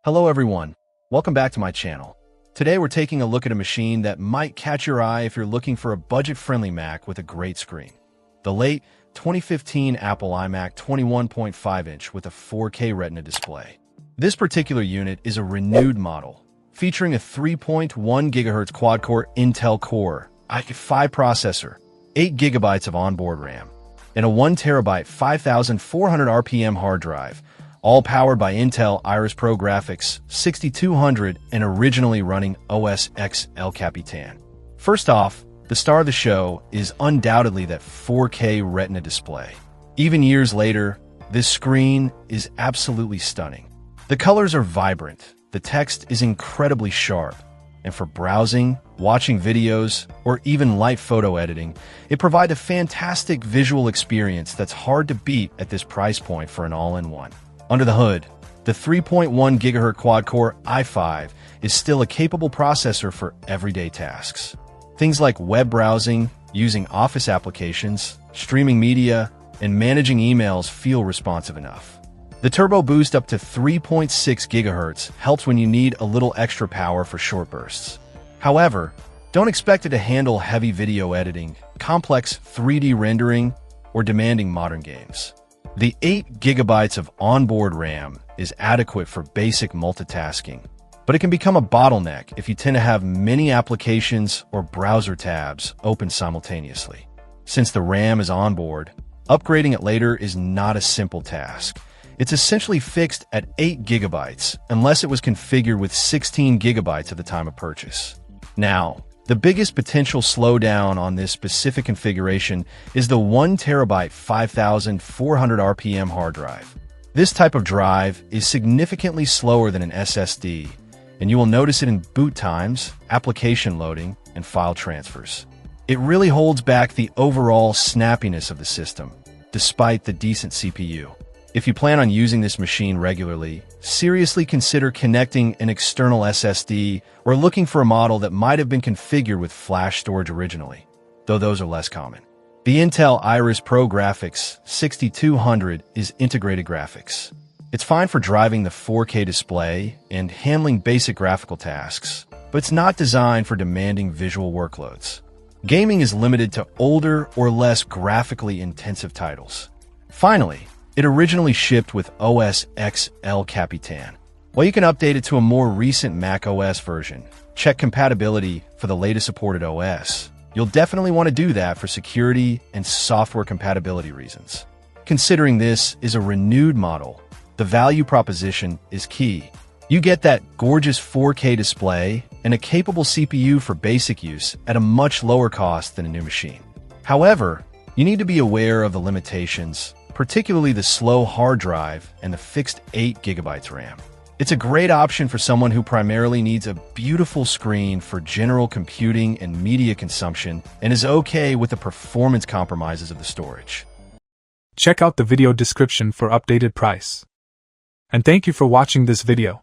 Hello everyone, welcome back to my channel. Today we're taking a look at a machine that might catch your eye if you're looking for a budget-friendly Mac with a great screen. The late 2015 Apple iMac 21.5-inch with a 4K Retina display. This particular unit is a renewed model, featuring a 3.1 GHz quad-core Intel Core i5 processor, 8 GB of onboard RAM, and a 1 TB 5,400 RPM hard drive, all powered by Intel Iris Pro Graphics 6200 and originally running OS X El Capitan. First off, the star of the show is undoubtedly that 4K Retina display. Even years later, this screen is absolutely stunning. The colors are vibrant, the text is incredibly sharp, and for browsing, watching videos, or even light photo editing, it provides a fantastic visual experience that's hard to beat at this price point for an all-in-one. Under the hood, the 3.1 GHz quad-core i5 is still a capable processor for everyday tasks. Things like web browsing, using Office applications, streaming media, and managing emails feel responsive enough. The turbo boost up to 3.6 GHz helps when you need a little extra power for short bursts. However, don't expect it to handle heavy video editing, complex 3D rendering, or demanding modern games. The 8 GB of onboard RAM is adequate for basic multitasking, but it can become a bottleneck if you tend to have many applications or browser tabs open simultaneously. Since the RAM is onboard, upgrading it later is not a simple task. It's essentially fixed at 8 GB unless it was configured with 16 GB at the time of purchase. Now, the biggest potential slowdown on this specific configuration is the 1 TB 5,400 RPM hard drive. This type of drive is significantly slower than an SSD, and you will notice it in boot times, application loading, and file transfers. It really holds back the overall snappiness of the system, despite the decent CPU. If you plan on using this machine regularly, seriously consider connecting an external SSD or looking for a model that might have been configured with flash storage originally, though those are less common. The Intel Iris Pro Graphics 6200 is integrated graphics. It's fine for driving the 4K display and handling basic graphical tasks, but it's not designed for demanding visual workloads. Gaming is limited to older or less graphically intensive titles. Finally, it originally shipped with OS X El Capitan. While you can update it to a more recent Mac OS version, check compatibility for the latest supported OS, you'll definitely want to do that for security and software compatibility reasons. Considering this is a renewed model, the value proposition is key. You get that gorgeous 4K display and a capable CPU for basic use at a much lower cost than a new machine. However, you need to be aware of the limitations, particularly the slow hard drive and the fixed 8 GB RAM. It's a great option for someone who primarily needs a beautiful screen for general computing and media consumption and is okay with the performance compromises of the storage. Check out the video description for updated price. And thank you for watching this video.